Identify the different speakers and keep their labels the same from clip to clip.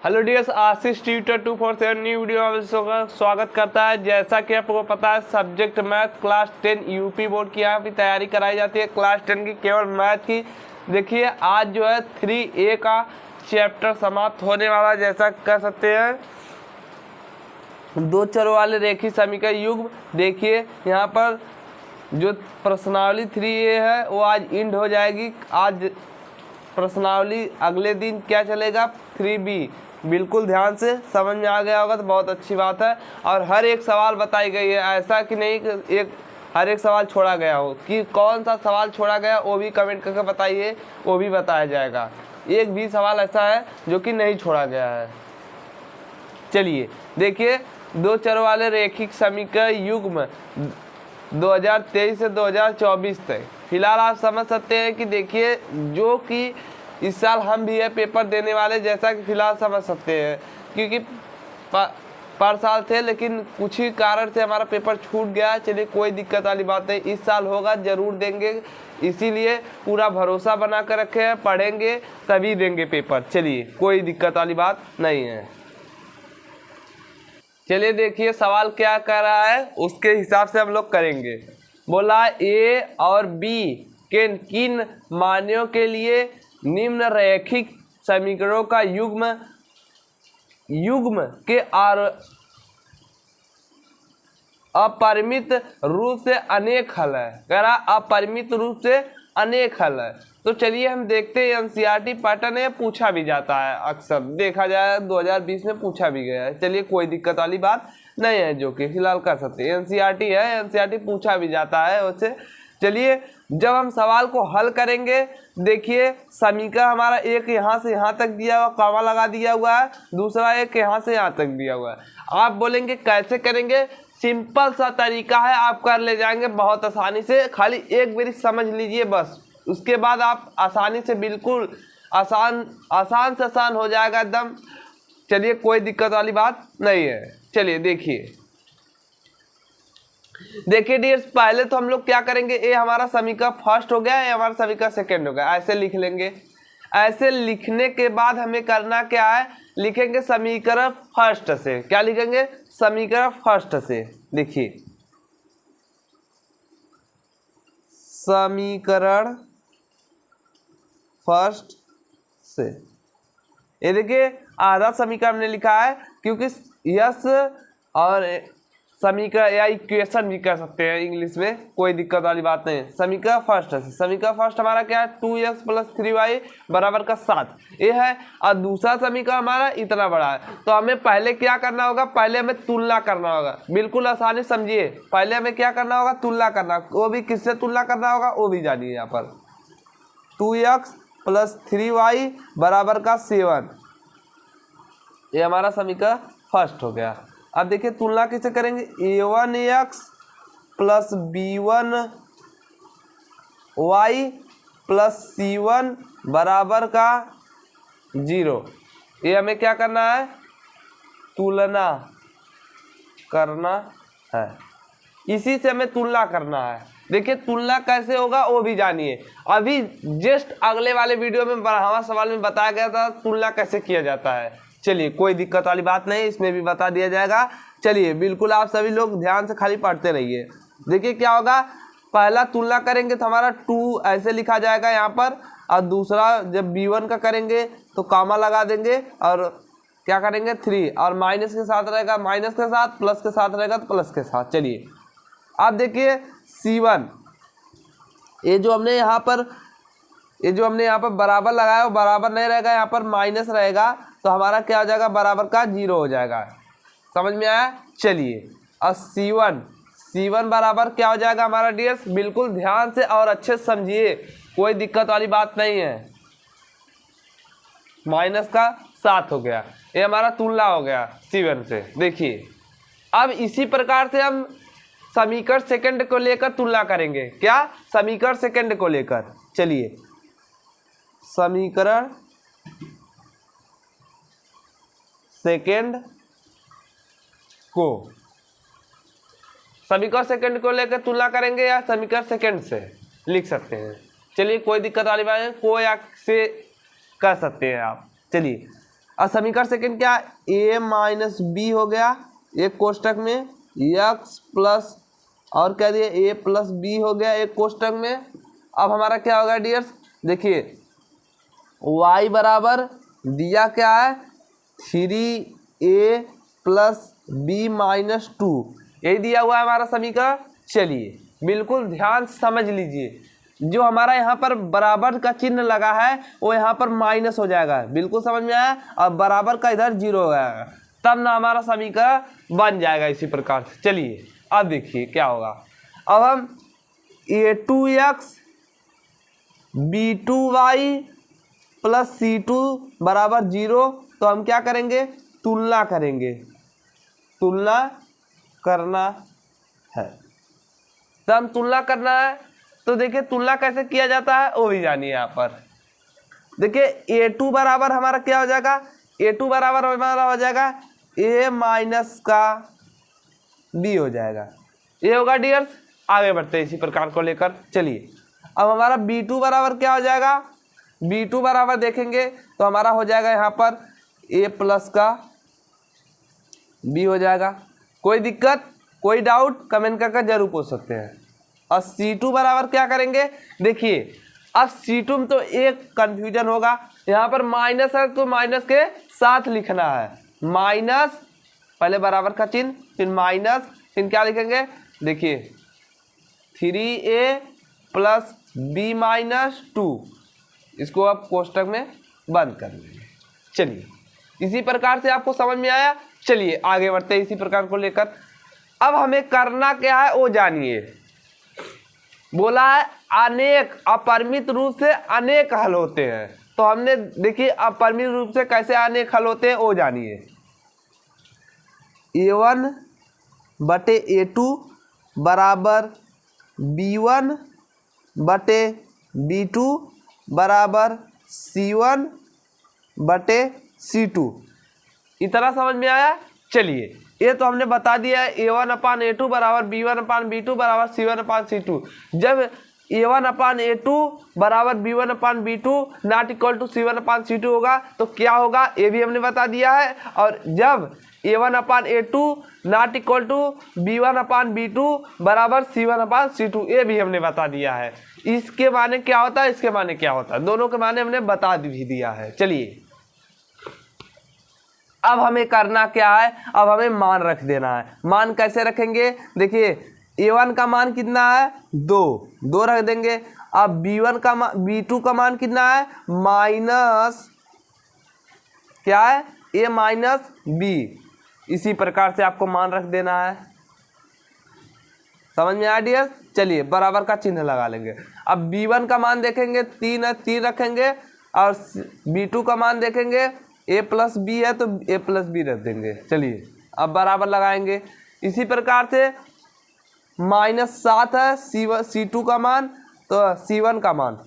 Speaker 1: Hello dears, आशीष tutor 247 new video में स्वागत करता है। जैसा कि आपको पता है, subject math class 10 UP board की यहाँ भी तैयारी कराई जाती है। क्लास 10 की केवल मैथ की। देखिए आज जो है 3A का चैप्टर समाप्त होने वाला, जैसा कह सकते हैं दो चरों वाले रेखीय समीकरण युग्म। देखिए यहाँ पर जो प्रश्नावली 3A है वो आज इंड हो जाएगी। आज प्रश्नावली अगले दिन क्या चलेगा 3B। बिल्कुल ध्यान से समझ में आ गया होगा तो बहुत अच्छी बात है। और हर एक सवाल बताई गई है, ऐसा कि नहीं कि हर एक सवाल छोड़ा गया हो। कि कौन सा सवाल छोड़ा गया वो भी कमेंट करके बताइए, वो भी बताया जाएगा। एक भी सवाल ऐसा है जो कि नहीं छोड़ा गया है। चलिए देखिए, दो चरों वाले रेखिक समीकरण युग्म 2023 से 2024 तक। फिलहाल आप समझ सकते हैं कि देखिए जो कि इस साल हम भी है पेपर देने वाले, जैसा कि फिलहाल समझ सकते हैं, क्योंकि पर साल थे लेकिन कुछ ही कारण से हमारा पेपर छूट गया। चलिए कोई दिक्कत वाली बात नहीं, इस साल होगा जरूर देंगे, इसीलिए पूरा भरोसा बना कर रखे हैं, पढ़ेंगे तभी देंगे पेपर। चलिए कोई दिक्कत वाली बात नहीं है। चलिए देखिए सवाल क्या कर रहा है, उसके हिसाब से हम लोग करेंगे। बोला A और B के किन मानों के लिए निम्न रैखिक समीकरणों का युग्म के अपरिमित रूप से अनेक हल है। कह रहा अपरिमित रूप से अनेक हल है। तो चलिए हम देखते हैं, एनसीईआरटी पैटर्न है, पूछा भी जाता है, अक्सर देखा जाए 2020 में पूछा भी गया है। चलिए कोई दिक्कत वाली बात नहीं है, जो कि फिलहाल कर सकते हैं। एनसीईआरटी है, एनसीईआरटी पूछा भी जाता है उससे। चलिए जब हम सवाल को हल करेंगे, देखिए समीकरण हमारा एक यहाँ से यहाँ तक दिया हुआ, कॉमा लगा दिया हुआ है, दूसरा एक यहाँ से यहाँ तक दिया हुआ है। आप बोलेंगे कैसे करेंगे, सिंपल सा तरीका है, आप कर ले जाएंगे बहुत आसानी से। खाली एक बार समझ लीजिए बस, उसके बाद आप आसानी से, बिल्कुल आसान से आसान हो जाएगा एकदम। चलिए कोई दिक्कत वाली बात नहीं है। चलिए देखिए डियर्स, पहले तो हम लोग क्या करेंगे, ये हमारा समीकरण फर्स्ट हो गया, ये हमारा समीकरण सेकेंड हो गया, ऐसे लिख लेंगे। ऐसे लिखने के बाद हमें करना क्या है, लिखेंगे समीकरण फर्स्ट से। क्या लिखेंगे, समीकरण फर्स्ट से। देखिए समीकरण फर्स्ट से, ये देखिए आधा समीकरण हमने लिखा है, क्योंकि यस और समीकरण या इक्वेशन भी कह सकते हैं इंग्लिश में, कोई दिक्कत वाली बात नहीं है। समीकरण फर्स्ट है, समीकरण फर्स्ट हमारा क्या है, 2x + 3y = 7 ये है। और दूसरा समीकरण हमारा इतना बड़ा है। तो हमें पहले क्या करना होगा, पहले हमें तुलना करना होगा। बिल्कुल आसानी समझिए, पहले हमें क्या करना होगा, तुलना करना। वो भी किससे तुलना करना होगा वो भी जानिए। यहाँ पर 2x + 3y = 7, ये हमारा समीकरण फर्स्ट हो गया। अब देखिए तुलना किसे करेंगे, a1x + b1y + c1 = 0। ये हमें क्या करना है, तुलना करना है। इसी से हमें तुलना करना है। देखिए तुलना कैसे होगा वो भी जानिए। अभी जस्ट अगले वाले वीडियो में 12वां सवाल में बताया गया था तुलना कैसे किया जाता है। चलिए कोई दिक्कत वाली बात नहीं, इसमें भी बता दिया जाएगा। चलिए बिल्कुल आप सभी लोग ध्यान से खाली पढ़ते रहिए। देखिए क्या होगा, पहला तुलना करेंगे तो हमारा 2 ऐसे लिखा जाएगा यहाँ पर, और दूसरा जब b1 का करेंगे तो कॉमा लगा देंगे, और क्या करेंगे 3, और माइनस के साथ रहेगा माइनस के साथ, प्लस के साथ रहेगा तो प्लस के साथ। चलिए अब देखिए c1, ये जो हमने यहाँ पर बराबर लगाया वो बराबर नहीं रहेगा, यहाँ पर माइनस रहेगा, तो हमारा क्या हो जाएगा, बराबर का 0 हो जाएगा। समझ में आया। चलिए और c1 बराबर क्या हो जाएगा हमारा डियर्स, बिल्कुल ध्यान से और अच्छे से समझिए, कोई दिक्कत वाली बात नहीं है। -7 हो गया, ये हमारा तुलना हो गया c1 से। देखिए अब इसी प्रकार से हम समीकरण सेकंड को लेकर तुलना करेंगे। क्या, समीकरण सेकंड को लेकर। चलिए समीकरण सेकंड को लेकर तुलना करेंगे, या समीकरण सेकंड से लिख सकते हैं। चलिए कोई दिक्कत वाली बात नहीं, कोई से कर सकते हैं आप। चलिए और समीकरण सेकंड क्या, a माइनस बी हो गया एक कोष्टक में, x प्लस और क्या दिया a प्लस बी हो गया एक कोष्टक में। अब हमारा क्या होगा डियर्स, देखिए y बराबर दिया क्या है 3a प्लस बी माइनस 2, यही दिया हुआ है हमारा समीकरण। चलिए बिल्कुल ध्यान से समझ लीजिए, जो हमारा यहाँ पर बराबर का चिन्ह लगा है वो यहाँ पर माइनस हो जाएगा, बिल्कुल समझ में आया, और बराबर का इधर जीरो हो जाएगा, तब ना हमारा समीकरण बन जाएगा इसी प्रकार से। चलिए अब देखिए क्या होगा, अब हम a2x b2y प्लस c2 बराबर 0, तो हम क्या करेंगे, तुलना करेंगे, तुलना करना है। तो हम तुलना करना है, तो देखिए तुलना कैसे किया जाता है वो भी जानिए। यहाँ पर देखिए a2 बराबर हमारा क्या हो जाएगा, a2 बराबर हमारा हो जाएगा a माइनस का b हो जाएगा, ये होगा डियर्स। आगे बढ़ते हैं इसी प्रकार को लेकर। चलिए अब हमारा b2 बराबर क्या हो जाएगा, b2 बराबर देखेंगे तो हमारा हो जाएगा यहाँ पर a प्लस का b हो जाएगा। कोई दिक्कत कोई डाउट कमेंट करके जरूर पूछ सकते हैं। और C2 बराबर क्या करेंगे, देखिए अब C2 में तो एक कंफ्यूजन होगा, यहाँ पर माइनस है तो माइनस के साथ लिखना है, माइनस पहले बराबर का चिन्ह फिर माइनस, फिर क्या लिखेंगे, देखिए 3a प्लस बी माइनस 2, इसको आप कोष्टक में बंद कर लेंगे। चलिए इसी प्रकार से आपको समझ में आया। चलिए आगे बढ़ते हैं इसी प्रकार को लेकर। अब हमें करना क्या है वो जानिए। बोला है अनेक अपरिमित रूप से अनेक हल होते हैं, तो हमने देखिए अपरिमित रूप से कैसे अनेक हल होते हैं वो जानिए। a1 बटे a2 बराबर b1 बटे b2 बराबर c1 बटे c2, इतना समझ में आया। चलिए ये तो हमने बता दिया है a1 अपान a2 बराबर b1 अपान b2 बराबर c1 अपान c2। जब a1 अपान a2 बराबर b1 upon b2 not equal to c1 upon c2 होगा तो क्या होगा ये भी हमने बता दिया है। और जब a1 upon a2 not equal to b1 upon b2 बराबर c1 अपान c2, ये भी हमने बता दिया है। इसके माने क्या होता है, इसके माने क्या होता है, दोनों के माने हमने बता भी दिया है। चलिए अब हमें करना क्या है, अब हमें मान रख देना है। मान कैसे रखेंगे, देखिए a1 का मान कितना है 2 रख देंगे। अब b1 का मान b2 का मान कितना है माइनस क्या है a माइनस b, इसी प्रकार से आपको मान रख देना है। समझ में आया डियर। चलिए बराबर का चिन्ह लगा लेंगे। अब b1 का मान देखेंगे 3 है, 3 रखेंगे, और b2 का मान देखेंगे a प्लस बी है तो a प्लस बी रख देंगे। चलिए अब बराबर लगाएंगे। इसी प्रकार से -7 है c2 का मान, तो c1 का मान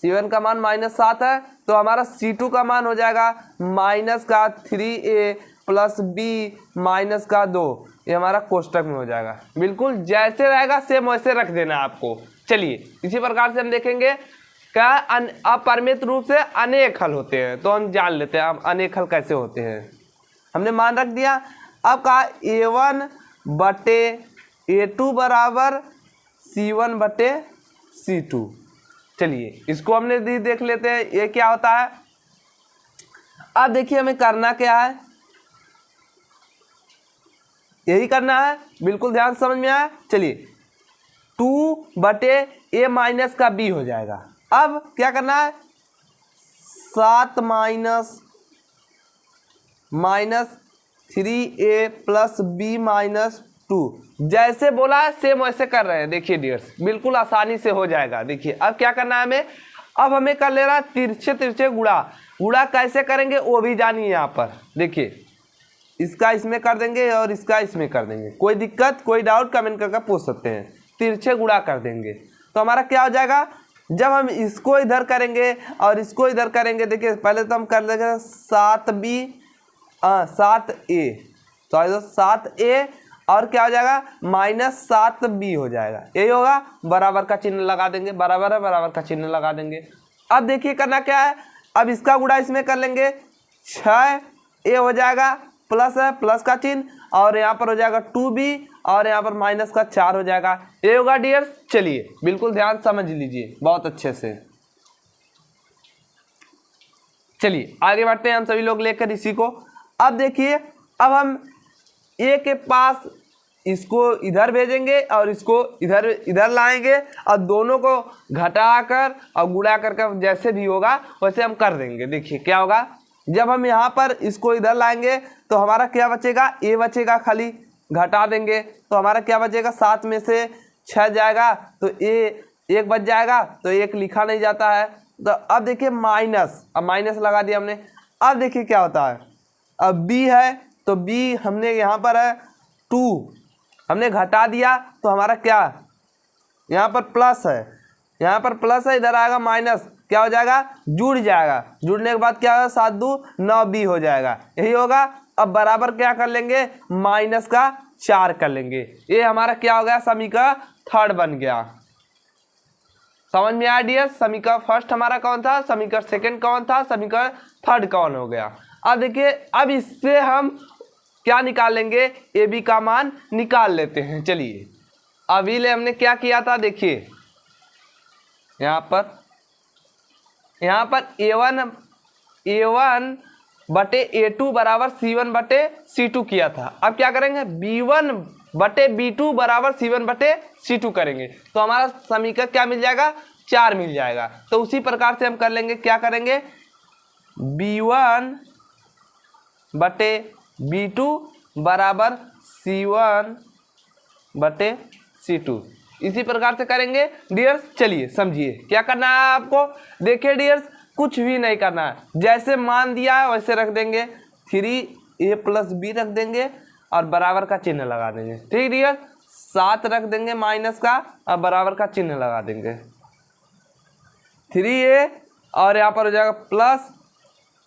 Speaker 1: -7 है, तो हमारा c2 का मान हो जाएगा माइनस का 3a प्लस बी माइनस का 2, ये हमारा कोष्टक में हो जाएगा। बिल्कुल जैसे रहेगा सेम वैसे रख देना है आपको। चलिए इसी प्रकार से हम देखेंगे क्या अपरिमित रूप से अनेक हल होते हैं, तो हम जान लेते हैं अब अनेक हल कैसे होते हैं। हमने मान रख दिया। अब कहा a1 बटे a2 बराबर c1 बटे c2। चलिए इसको हमने देख लेते हैं ये क्या होता है। अब देखिए हमें करना क्या है, यही करना है, बिल्कुल ध्यान समझ में आया। चलिए 2 बटे a माइनस का b हो जाएगा। अब क्या करना है 7 minus 3a plus b minus 2, जैसे बोला है सेम वैसे कर रहे हैं। देखिए डियर्स बिल्कुल आसानी से हो जाएगा। देखिए अब क्या करना है हमें, अब हमें कर ले रहा है तिरछे गुणा कैसे करेंगे वो भी जानिए। यहाँ पर देखिए इसका इसमें कर देंगे और इसका इसमें कर देंगे। कोई दिक्कत कोई डाउट कमेंट करके पूछ सकते हैं। तिरछे गुणा कर देंगे तो हमारा क्या हो जाएगा, जब हम इसको इधर करेंगे और इसको इधर करेंगे, देखिए पहले तो हम कर देंगे 7a और क्या हो जाएगा -7b हो जाएगा। यही होगा, बराबर का चिन्ह लगा देंगे, बराबर है बराबर का चिन्ह लगा देंगे। अब देखिए करना क्या है, अब इसका गुणा इसमें कर लेंगे 6a हो जाएगा, प्लस है प्लस का चिन्ह, और यहाँ पर हो जाएगा 2b और यहाँ पर माइनस का 4 हो जाएगा, ये होगा डियर। चलिए बिल्कुल ध्यान समझ लीजिए बहुत अच्छे से। चलिए आगे बढ़ते हैं हम सभी लोग लेकर इसी को। अब देखिए, अब हम a के पास इसको इधर भेजेंगे और इसको इधर इधर लाएंगे और दोनों को घटाकर और गुणा कर जैसे भी होगा वैसे हम कर देंगे। देखिए क्या होगा, जब हम यहाँ पर इसको इधर लाएंगे तो हमारा क्या बचेगा, a बचेगा, खाली घटा देंगे तो हमारा क्या बचेगा, 7 में से 6 जाएगा तो a 1 बच जाएगा, तो 1 लिखा नहीं जाता है। तो अब देखिए माइनस, अब माइनस लगा दिया हमने। अब देखिए क्या होता है, अब b है तो b हमने यहाँ पर है 2, हमने घटा दिया तो हमारा क्या, यहाँ पर प्लस है, यहाँ पर प्लस है, इधर आएगा माइनस, क्या हो जाएगा, जुड़ जाएगा। जुड़ने के बाद क्या होगा, 7 2 9b हो जाएगा, यही होगा। अब बराबर क्या कर लेंगे, माइनस का 4 कर लेंगे, ये हमारा क्या हो गया, समीकरण 3 बन गया। समझ में आया डियर। समीकरण फर्स्ट हमारा कौन था, समीकरण सेकंड कौन था, समीकरण 3 कौन हो गया। अब देखिए, अब इससे हम क्या निकालेंगे, ए बी का मान निकाल लेते हैं। चलिए अभी ले हमने क्या किया था, देखिए यहाँ पर a1 बटे a2 बराबर c1 बटे c2 किया था। अब क्या करेंगे, b1 बटे b2 बराबर c1 बटे c2 करेंगे तो हमारा समीकरण क्या मिल जाएगा, 4 मिल जाएगा। तो उसी प्रकार से हम कर लेंगे, क्या करेंगे, b1 बटे b2 बराबर c1 बटे c2, इसी प्रकार से करेंगे डियर्स। चलिए समझिए क्या करना है आपको। देखिए डियर्स, कुछ भी नहीं करना है, जैसे मान दिया है वैसे रख देंगे, 3a प्लस b रख देंगे और बराबर का चिन्ह लगा देंगे। ठीक डियर्स, 7 रख देंगे माइनस का और बराबर का चिन्ह लगा देंगे, 3a और यहाँ पर हो जाएगा प्लस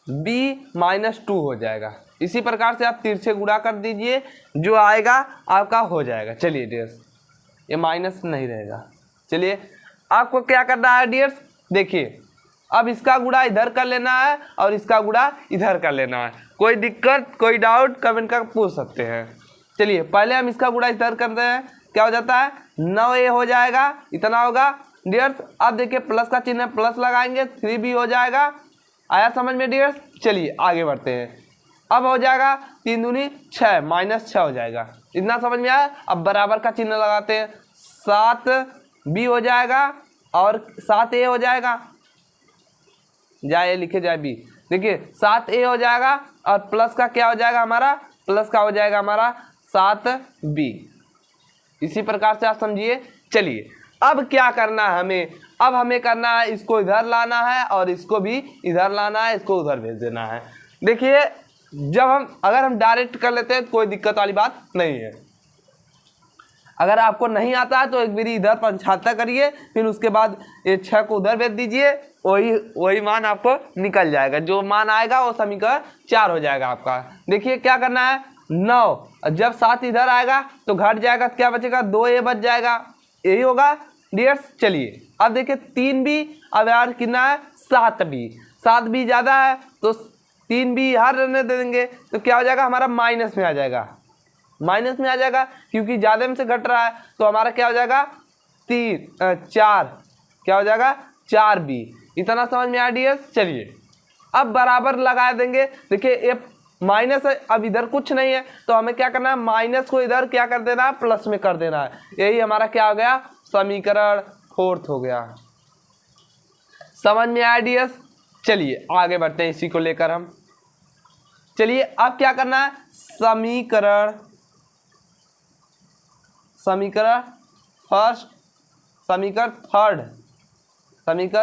Speaker 1: b माइनस 2 हो जाएगा। इसी प्रकार से आप तिरछे गुणा कर दीजिए, जो आएगा आपका हो जाएगा। चलिए डियर्स, ये माइनस नहीं रहेगा। चलिए आपको क्या करना है डियर्स, देखिए अब इसका गुणा इधर कर लेना है और इसका गुणा इधर कर लेना है। कोई दिक्कत, कोई डाउट कमेंट कर पूछ सकते हैं। चलिए पहले हम इसका गुणा इधर करते हैं, क्या हो जाता है, 9a हो जाएगा, इतना होगा डियर्स। अब देखिए प्लस का चिन्ह प्लस लगाएंगे, 3b हो जाएगा। आया समझ में डियर्स। चलिए आगे बढ़ते हैं। अब हो जाएगा 3 दूनी 6 माइनस 6 हो जाएगा, इतना समझ में आया। अब बराबर का चिन्ह लगाते हैं, 7b हो जाएगा और 7a हो जाएगा, जाए लिखे जाए b। देखिए 7a हो जाएगा और प्लस का क्या हो जाएगा हमारा, प्लस का हो जाएगा हमारा 7b। इसी प्रकार से आप समझिए। चलिए अब क्या करना है हमें, अब हमें करना है, इसको इधर लाना है और इसको भी इधर लाना है, इसको उधर भेज देना है। देखिए अगर हम डायरेक्ट कर लेते हैं कोई दिक्कत वाली बात नहीं है। अगर आपको नहीं आता है तो एक बारी इधर पंचाता करिए, फिर उसके बाद ये 6 को उधर भेज दीजिए, वही मान आपको निकल जाएगा। जो मान आएगा वो समीकरण 4 हो जाएगा आपका। देखिए क्या करना है, 9 जब 7 इधर आएगा तो घट जाएगा, क्या बचेगा, 2a बच जाएगा, यही होगा डियर्स। चलिए अब देखिए 3b, अब यार कितना है, 7b, 7b ज़्यादा है तो 3b हर रहने दे देंगे, तो क्या हो जाएगा हमारा, माइनस में आ जाएगा, माइनस में आ जाएगा क्योंकि ज़्यादा में से घट रहा है। तो हमारा क्या हो जाएगा, 4, क्या हो जाएगा, 4b। इतना समझ में आया डियर्स। चलिए अब बराबर लगा देंगे। देखिए ये माइनस है, अब इधर कुछ नहीं है तो हमें क्या करना है, माइनस को इधर क्या कर देना है, प्लस में कर देना है। यही हमारा क्या हो गया, समीकरण 4 हो गया। समझ में आया डियर्स। चलिए आगे बढ़ते हैं इसी को लेकर हम। चलिए अब क्या करना है, समीकरण फर्स्ट, समीकरण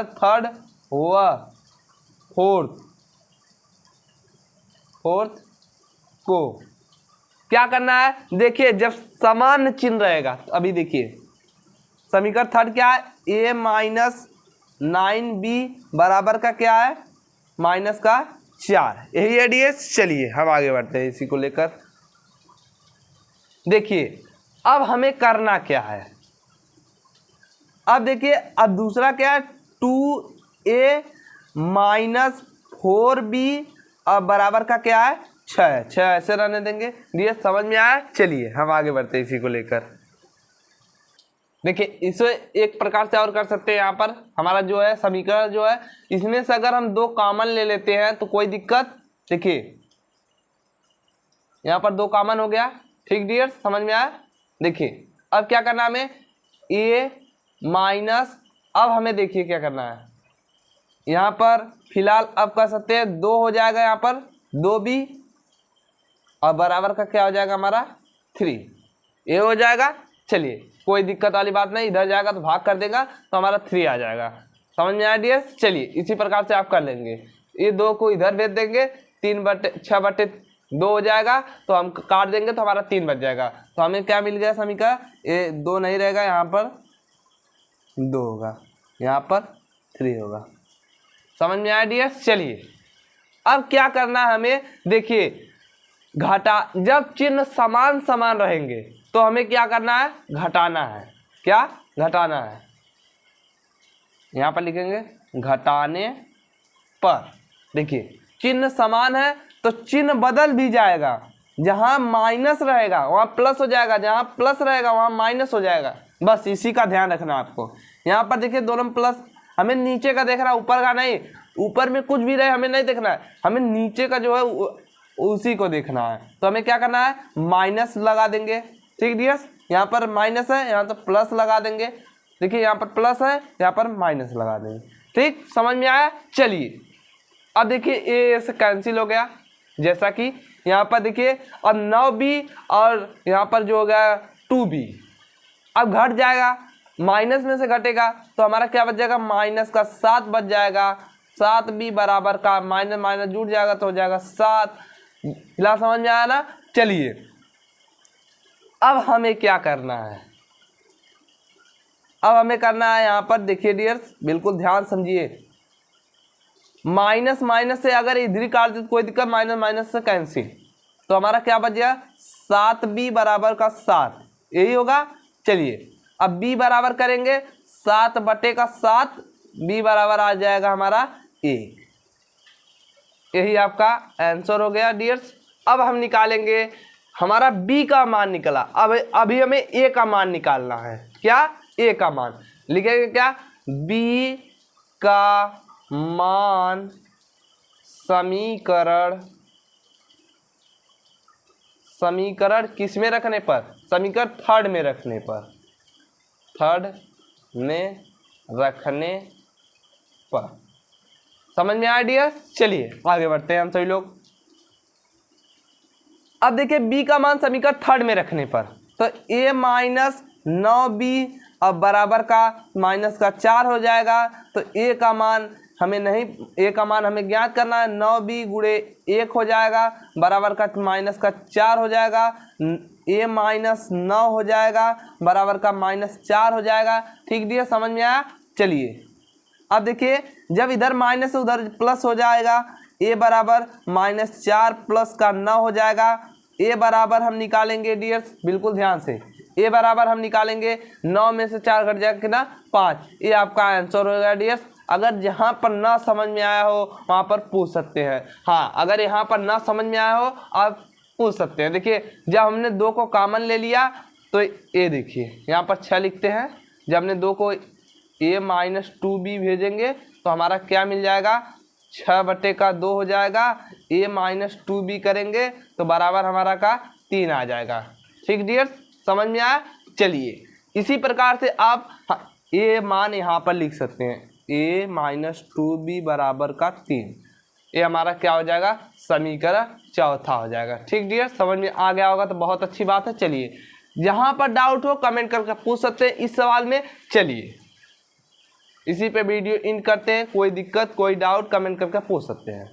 Speaker 1: थर्ड व फोर्थ को क्या करना है। देखिए जब समान चिन्ह रहेगा, अभी देखिए समीकरण थर्ड क्या है, a माइनस 9b बराबर का क्या है, माइनस का 4, यही है डियर्स। चलिए हम आगे बढ़ते हैं इसी को लेकर। देखिए अब हमें करना क्या है, अब देखिए अब दूसरा क्या है, 2a माइनस 4b अब बराबर का क्या है 6, 6 ऐसे रहने देंगे। डियर समझ में आया? चलिए हम आगे बढ़ते हैं इसी को लेकर। देखिए इसे एक प्रकार से और कर सकते हैं। यहाँ पर हमारा जो है समीकरण जो है, इसमें से अगर हम 2 कॉमन ले लेते हैं तो कोई दिक्कत, देखिए यहाँ पर 2 कॉमन हो गया। ठीक डियर समझ में आया? देखिए अब क्या करना है हमें, a माइनस, अब हमें देखिए क्या करना है यहाँ पर फिलहाल, अब कर सकते हैं 2 हो जाएगा यहाँ पर 2b, और बराबर का क्या हो जाएगा हमारा 3, ये हो जाएगा। चलिए कोई दिक्कत वाली बात नहीं, इधर जाएगा तो भाग कर देगा तो हमारा 3 आ जाएगा। समझ में आया डियर? चलिए इसी प्रकार से आप कर लेंगे, ये 2 को इधर भेज देंगे, 3/6/2 हो जाएगा, तो हम काट देंगे तो हमारा 3 बच जाएगा। तो हमें क्या मिल गया समीकरण, ये 2 नहीं रहेगा, यहाँ पर 2 होगा, यहाँ पर 3 होगा। समझ में आया डियर? चलिए अब क्या करना है हमें, देखिए घटा, जब चिन्ह समान समान रहेंगे तो हमें क्या करना है, घटाना है। क्या घटाना है, यहाँ पर लिखेंगे घटाने पर। देखिए चिन्ह समान है तो चिन्ह बदल भी जाएगा, जहां माइनस रहेगा वहां प्लस हो जाएगा, जहां प्लस रहेगा वहां माइनस हो जाएगा। बस इसी का ध्यान रखना आपको। यहाँ पर देखिए दोनों में प्लस, हमें नीचे का देखना है, ऊपर का नहीं। ऊपर में कुछ भी रहे हमें नहीं देखना है, हमें नीचे का जो है उसी को देखना है। तो हमें क्या करना है, माइनस लगा देंगे। ठीक डियर, यहाँ पर माइनस है, यहाँ तो प्लस लगा देंगे। देखिए यहाँ पर प्लस है, यहाँ पर माइनस लगा देंगे। ठीक समझ में आया? चलिए अब देखिए ए से कैंसिल हो गया, जैसा कि यहाँ पर देखिए, और 9b और यहाँ पर जो हो गया 2b, अब घट जाएगा, माइनस में से घटेगा तो हमारा क्या बच जाएगा, माइनस का 7 बच जाएगा। 7b बराबर का माइनस माइनस जुड़ जाएगा तो हो जाएगा 7। फिलहाल समझ में आया ना? चलिए अब हमें क्या करना है, अब हमें करना है यहाँ पर देखिए डियर्स, बिल्कुल ध्यान समझिए। माइनस माइनस से अगर इधर ही काट दे तो कोई दिक्कत, माइनस माइनस से कैंसिल, तो हमारा क्या बच गया, 7b बराबर का 7, यही होगा। चलिए अब b बराबर करेंगे 7/7, b बराबर आ जाएगा हमारा 1। यही आपका आंसर हो गया डियर्स। अब हम निकालेंगे, हमारा b का मान निकला, अब अभी हमें a का मान निकालना है। क्या, a का मान लिखेंगे, क्या b का मान समीकरण किस में रखने पर, समीकरण थर्ड में रखने पर, थर्ड में रखने पर। समझ में आया डियर? चलिए आगे बढ़ते हैं हम सभी लोग। अब देखिए b का मान समीकरण थर्ड में रखने पर, तो a माइनस 9b अब बराबर का माइनस का 4 हो जाएगा। तो a का मान हमें नहीं, a का मान हमें ज्ञात करना है, 9b गुणे 1 हो जाएगा, बराबर का माइनस का 4 हो जाएगा। a माइनस 9 हो जाएगा, बराबर का माइनस 4 हो जाएगा। ठीक डियर, समझ में आया? चलिए अब देखिए, जब इधर माइनस उधर प्लस हो जाएगा, a बराबर -4 प्लस का 9 हो जाएगा। a बराबर हम निकालेंगे डियर्स, बिल्कुल ध्यान से, a बराबर हम निकालेंगे 9 में से 4 घट जाएगा कितना, 5। ये आपका आंसर होगा डियर्स। अगर जहाँ पर ना समझ में आया हो वहाँ पर पूछ सकते हैं। हाँ, अगर यहाँ पर ना समझ में आया हो आप पूछ सकते हैं। देखिए जब हमने 2 को कॉमन ले लिया तो ये देखिए यहाँ पर 6 लिखते हैं। जब हमने 2 को a माइनस 2b भेजेंगे तो हमारा क्या मिल जाएगा, 6/2 हो जाएगा। a माइनस 2b करेंगे तो बराबर हमारा का 3 आ जाएगा। ठीक डियर्स, समझ में आया? चलिए इसी प्रकार से आप a मान यहाँ पर लिख सकते हैं, a माइनस 2b बराबर का 3। ये हमारा क्या हो जाएगा, समीकरण चौथा हो जाएगा। ठीक डियर, समझ में आ गया होगा तो बहुत अच्छी बात है। चलिए जहाँ पर डाउट हो कमेंट करके पूछ सकते हैं इस सवाल में। चलिए इसी पे वीडियो इन करते हैं। कोई दिक्कत कोई डाउट कमेंट करके पूछ सकते हैं।